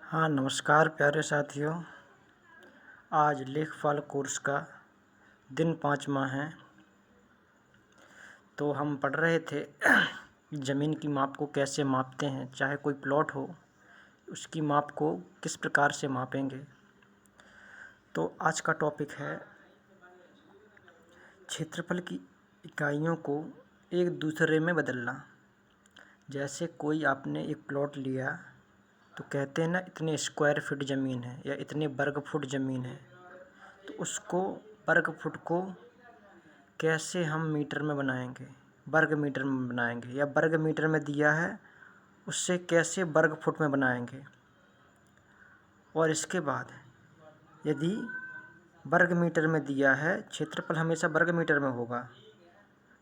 हाँ नमस्कार प्यारे साथियों। आज लेखपाल कोर्स का दिन 5वां है। तो हम पढ़ रहे थे ज़मीन की माप को कैसे मापते हैं, चाहे कोई प्लॉट हो उसकी माप को किस प्रकार से मापेंगे। तो आज का टॉपिक है क्षेत्रफल की इकाइयों को एक दूसरे में बदलना। जैसे कोई आपने एक प्लॉट लिया तो कहते हैं ना, इतने स्क्वायर फीट ज़मीन है या इतने वर्ग फुट ज़मीन है, तो उसको वर्ग फुट को कैसे हम मीटर में बनाएंगे, वर्ग मीटर में बनाएंगे, या वर्ग मीटर में दिया है उससे कैसे वर्ग फुट में बनाएंगे। और इसके बाद यदि वर्ग मीटर में दिया है, क्षेत्रफल हमेशा वर्ग मीटर में होगा,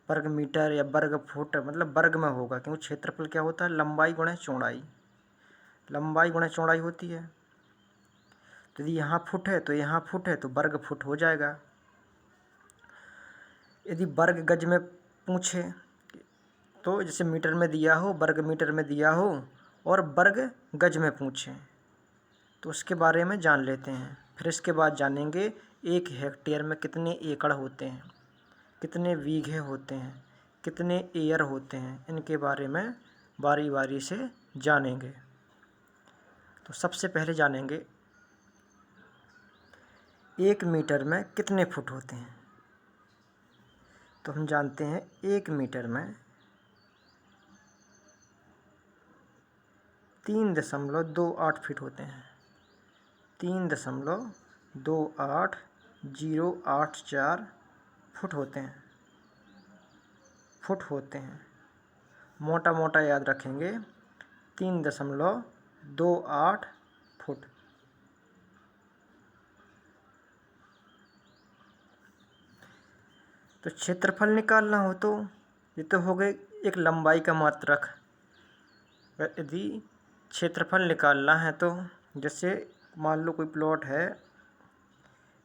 वर्ग मीटर या वर्ग फुट मतलब वर्ग में होगा, क्योंकि क्षेत्रफल क्या होता है, लंबाई गुणा चौड़ाई, लंबाई गुणा चौड़ाई होती है। तो यदि यहाँ फुट है तो यहाँ फुट है तो वर्ग फुट हो जाएगा। यदि वर्ग गज में पूछे तो जैसे मीटर में दिया हो, वर्ग मीटर में दिया हो, और वर्ग गज में पूछे तो उसके बारे में जान लेते हैं। फिर इसके बाद जानेंगे 1 हेक्टेयर में कितने एकड़ होते हैं, कितने बीघे होते हैं, कितने एयर होते हैं, इनके बारे में बारी बारी से जानेंगे। तो सबसे पहले जानेंगे 1 मीटर में कितने फुट होते हैं। तो हम जानते हैं 1 मीटर में 3.28 फीट होते हैं। 3.28084 फुट होते हैं, मोटा मोटा याद रखेंगे, 3.28 फुट। तो क्षेत्रफल निकालना हो तो ये तो हो गए एक लंबाई का मात्रक। यदि क्षेत्रफल निकालना है तो जैसे मान लो कोई प्लॉट है,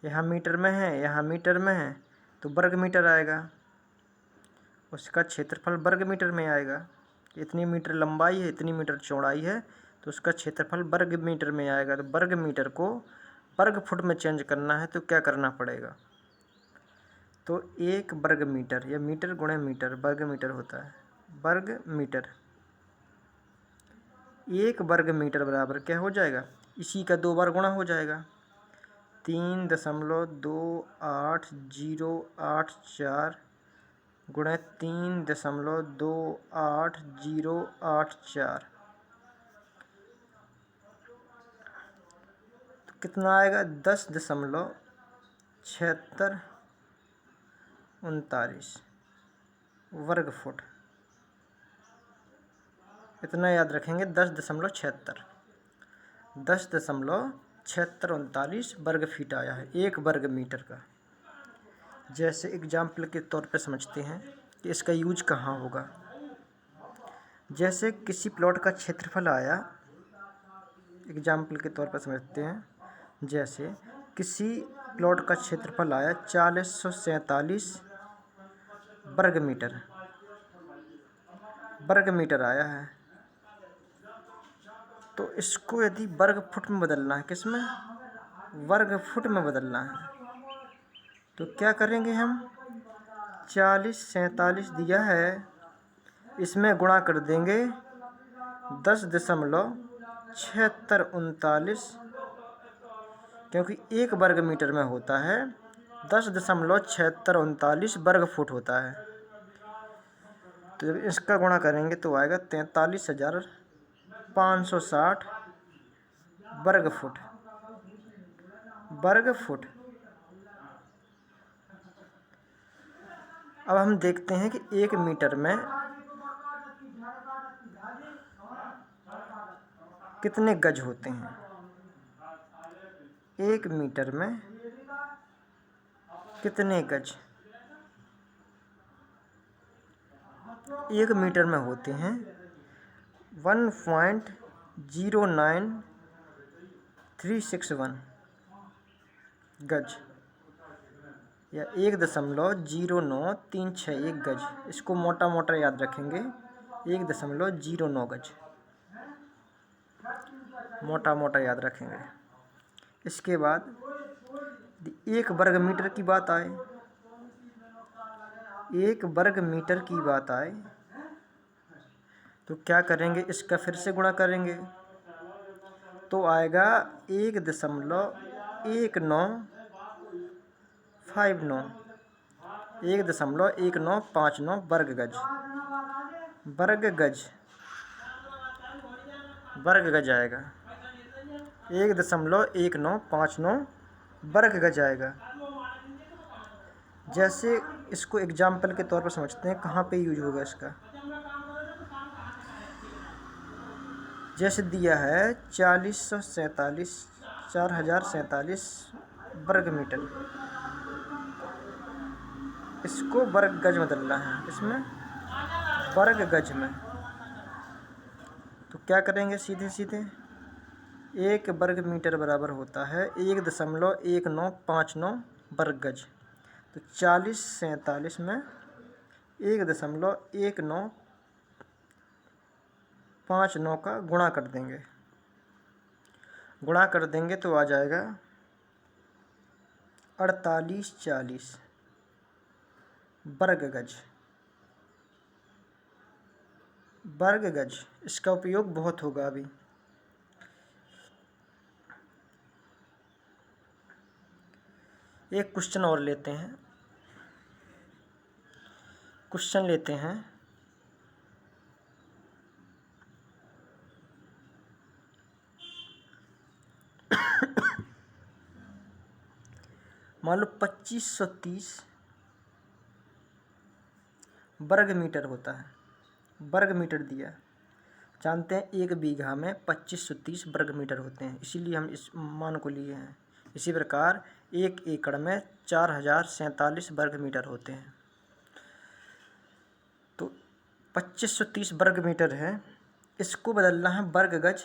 यहाँ मीटर में है, यहाँ मीटर में है, तो वर्ग मीटर आएगा, उसका क्षेत्रफल वर्ग मीटर में आएगा। इतनी मीटर लंबाई है, इतनी मीटर चौड़ाई है, तो उसका क्षेत्रफल वर्ग मीटर में आएगा। तो वर्ग मीटर को वर्ग फुट में चेंज करना है तो क्या करना पड़ेगा, तो 1 वर्ग मीटर या मीटर गुणे मीटर वर्ग मीटर होता है, वर्ग मीटर। 1 वर्ग मीटर बराबर क्या हो जाएगा, इसी का 2 बार गुणा हो जाएगा, 3.28084 गुणे 3.28084, तो कितना आएगा, 10.7639 वर्ग फुट। इतना याद रखेंगे, 10.7639 वर्ग फीट आया है 1 वर्ग मीटर का। जैसे एग्जाम्पल के तौर पे समझते हैं कि इसका यूज कहाँ होगा। जैसे किसी प्लॉट का क्षेत्रफल आया, एग्जाम्पल के तौर पर समझते हैं, जैसे किसी प्लॉट का क्षेत्रफल आया 4047 वर्ग मीटर आया है, तो इसको यदि वर्ग फुट में बदलना है, किस में, वर्ग फुट में बदलना है, तो क्या करेंगे हम, 4047 दिया है, इसमें गुणा कर देंगे 10.7639, क्योंकि 1 वर्ग मीटर में होता है 10.7639 वर्ग फुट होता है। तो जब इसका गुणा करेंगे तो आएगा 43,560 वर्ग फुट। अब हम देखते हैं कि 1 मीटर में कितने गज होते हैं। 1 मीटर में कितने गज, 1 मीटर में होते हैं 1.09361 गज, या 1.09361 गज। इसको मोटा मोटा याद रखेंगे, 1.09 गज। मोटा मोटा याद रखेंगे। इसके बाद एक वर्ग मीटर की बात आए, एक वर्ग मीटर की बात आए तो क्या करेंगे, इसका फिर से गुणा करेंगे तो आएगा 1.1959 1.1959 वर्ग गज। वर्ग गज आएगा 1.1959 वर्ग गज आएगा। जैसे इसको एग्जाम्पल के तौर पर समझते हैं, कहाँ पे यूज होगा इसका। जैसे दिया है 4047 वर्ग मीटर, इसको वर्ग गज में बदलना है, इसमें वर्ग गज में। तो क्या करेंगे, सीधे सीधे 1 वर्ग मीटर बराबर होता है 1.1959 वर्ग गज। तो 4047 में 1.1959 का गुणा कर देंगे। गुणा कर देंगे तो आ जाएगा 4840 वर्ग गज। वर्ग गज इसका उपयोग बहुत होगा अभी। एक क्वेश्चन और लेते हैं। क्वेश्चन लेते हैं मान लो 2530 वर्ग मीटर होता है। वर्ग मीटर दिया, जानते हैं 1 बीघा में 2530 वर्ग मीटर होते हैं, इसीलिए हम इस मान को लिए हैं। इसी प्रकार 1 एकड़ में 4047 वर्ग मीटर होते हैं। तो 2530 वर्ग मीटर है, इसको बदलना है वर्ग गज।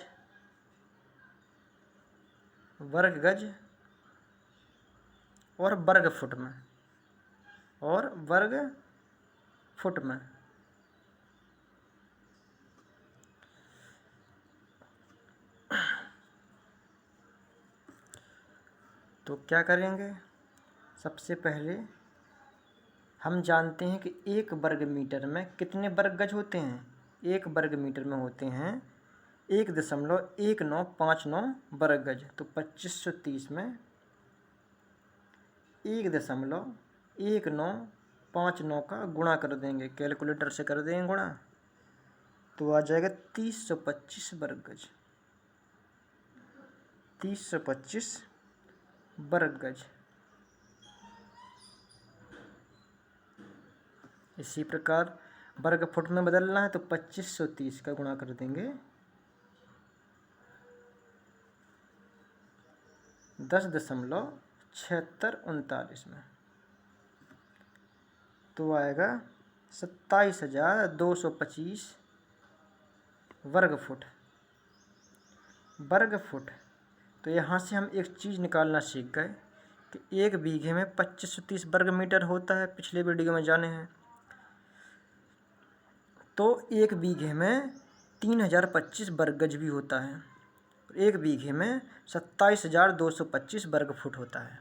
वर्ग गज और वर्ग फुट में, और वर्ग फुट में। तो क्या करेंगे, सबसे पहले हम जानते हैं कि 1 वर्ग मीटर में कितने वर्ग गज होते हैं। 1 वर्ग मीटर में होते हैं 1.1959 वर्ग गज। तो 2530 में 1.1959 का गुणा कर देंगे, कैलकुलेटर से कर देंगे गुणा, तो आ जाएगा 3025 वर्ग गज। 3025 वर्ग गज। इसी प्रकार वर्ग फुट में बदलना है तो 2530 का गुणा कर देंगे 10.7639 में, तो आएगा 27225 वर्ग फुट। वर्ग फुट। तो यहाँ से हम एक चीज़ निकालना सीख गए कि 1 बीघे में 2530 वर्ग मीटर होता है, पिछले वीडियो में जाने हैं। तो 1 बीघे में 3025 वर्ग गज भी होता है, 1 बीघे में 27225 वर्ग फुट होता है।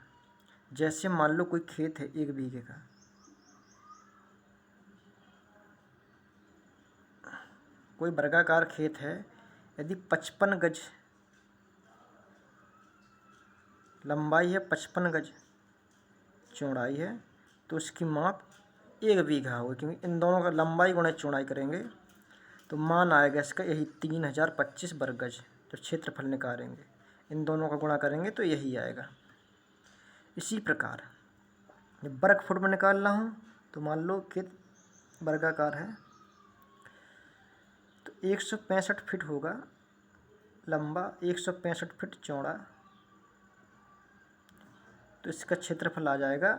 जैसे मान लो कोई खेत है 1 बीघे का, कोई वर्गाकार खेत है, यदि 55 गज लंबाई है, 55 गज चौड़ाई है, तो उसकी माप 1 बीघा होगी, क्योंकि इन दोनों का लंबाई गुणा चौड़ाई करेंगे तो मान आएगा इसका यही 3025 वर्ग गज। तो क्षेत्रफल निकालेंगे, इन दोनों का गुणा करेंगे तो यही आएगा। इसी प्रकार जब वर्ग फुट में निकालना हो तो मान लो खेत वर्गाकार है, तो 165 फीट होगा लंबा, 165 फीट चौड़ा, तो इसका क्षेत्रफल आ जाएगा,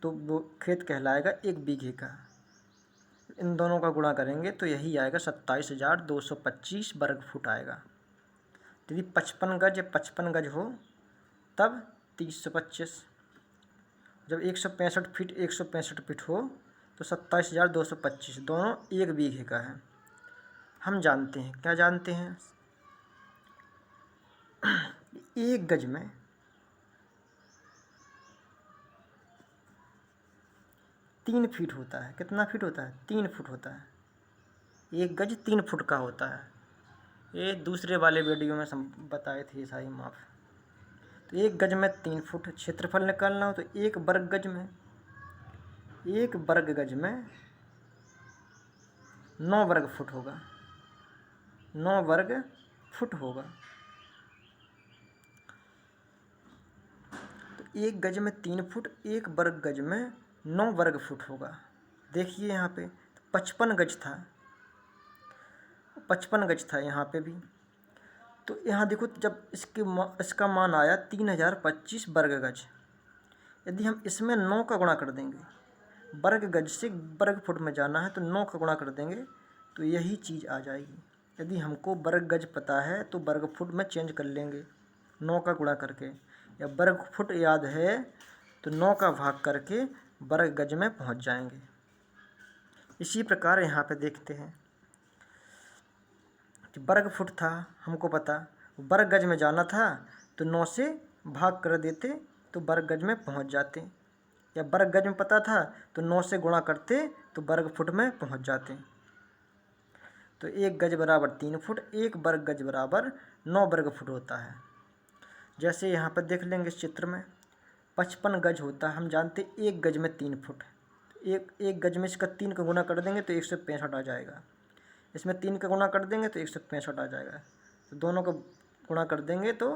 तो वो खेत कहलाएगा 1 बीघे का। इन दोनों का गुणा करेंगे तो यही आएगा 27225 वर्ग फुट आएगा। यदि 55 गज हो तब 3025, जब 165 फीट हो तो 27225, दोनों 1 बीघे का है। हम जानते हैं, क्या जानते हैं, 1 गज में 3 फीट होता है। कितना फीट होता है? 3 फुट होता है। 1 गज 3 फुट का होता है। ये दूसरे वाले वीडियो में बताए थे ये सारी माप। तो 1 गज में 3 फुट क्षेत्रफल निकालना हो तो 1 वर्ग गज में 9 वर्ग फुट होगा। 9 वर्ग फुट होगा। तो 1 गज में 3 फुट 1 वर्ग गज में 9 वर्ग फुट होगा। देखिए यहाँ पे 55 गज था, 55 गज था यहाँ पे भी। तो यहाँ देखो जब इसका मान आया 3025 वर्ग गज। यदि हम इसमें 9 का गुणा कर देंगे, वर्ग गज से वर्ग फुट में जाना है तो 9 का गुणा कर देंगे तो यही चीज़ आ जाएगी। यदि हमको वर्ग गज पता है तो वर्ग फुट में चेंज कर लेंगे 9 का गुणा करके, या वर्ग फुट याद है तो 9 का भाग करके वर्ग गज में पहुंच जाएंगे। इसी प्रकार यहाँ पे देखते हैं कि वर्ग फुट था हमको पता, वर्ग गज में जाना था तो 9 से भाग कर देते तो वर्ग गज में पहुंच जाते, या वर्ग गज में पता था तो 9 से गुणा करते तो वर्ग फुट में पहुंच जाते। तो 1 गज बराबर 3 फुट, 1 वर्ग गज बराबर 9 वर्ग फुट होता है। जैसे यहाँ पर देख लेंगे इस चित्र में 55 गज होता है, हम जानते 1 गज में 3 फुट। एक गज में इसका 3 का गुणा कर देंगे तो 165 आ जाएगा। इसमें 3 का गुणा कर देंगे तो 165 आ जाएगा। तो दोनों का गुणा कर देंगे तो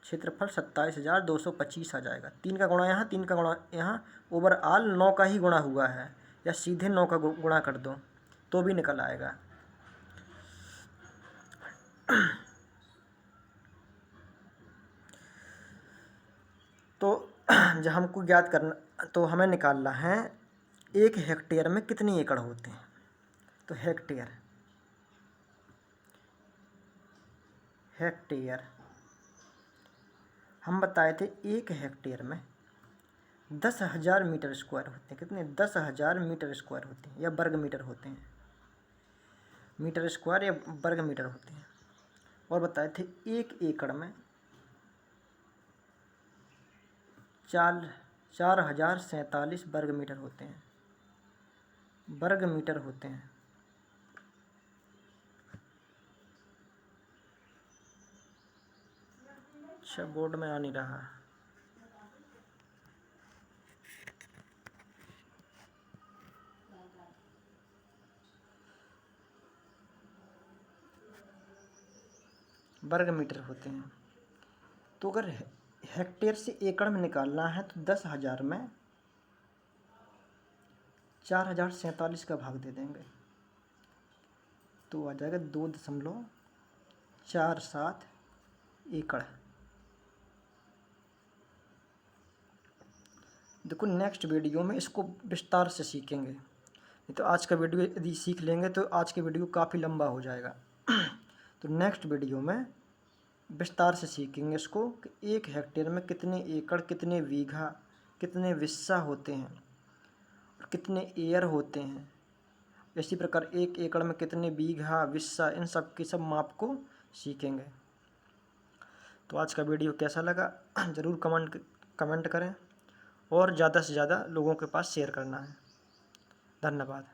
क्षेत्रफल 27,225 आ जाएगा। 3 का गुणा यहाँ, 3 का गुणा यहाँ, ओवरऑल 9 का ही गुणा हुआ है, या सीधे 9 का गुणा कर दो तो भी निकल आएगा। तो जब हमको ज्ञात करना तो हमें निकालना है 1 हेक्टेयर में कितने एकड़ होते हैं। तो हेक्टेयर हम बताए थे 1 हेक्टेयर में 10,000 मीटर स्क्वायर होते हैं। कितने? 10,000 मीटर स्क्वायर होते हैं, या वर्ग मीटर होते हैं। मीटर स्क्वायर या वर्ग मीटर होते हैं। और बताए थे 1 एकड़ में 4,047 वर्ग मीटर होते हैं, वर्ग मीटर होते हैं। अच्छा, बोर्ड में आ नहीं रहा। वर्ग मीटर होते हैं। तो अगर हेक्टेयर से एकड़ में निकालना है तो 10,000 में 4,047 का भाग दे देंगे तो आ जाएगा 2.47 एकड़। देखो नेक्स्ट वीडियो में इसको विस्तार से सीखेंगे, नहीं तो आज का वीडियो यदि सीख लेंगे तो आज के वीडियो काफ़ी लंबा हो जाएगा। तो नेक्स्ट वीडियो में विस्तार से सीखेंगे इसको कि 1 हेक्टेयर में कितने एकड़, कितने बीघा, कितने विस्सा होते हैं और कितने एयर होते हैं। इसी प्रकार 1 एकड़ में कितने बीघा, विस्सा, इन सब के सब माप को सीखेंगे। तो आज का वीडियो कैसा लगा ज़रूर कमेंट करें और ज़्यादा से ज़्यादा लोगों के पास शेयर करना है। धन्यवाद।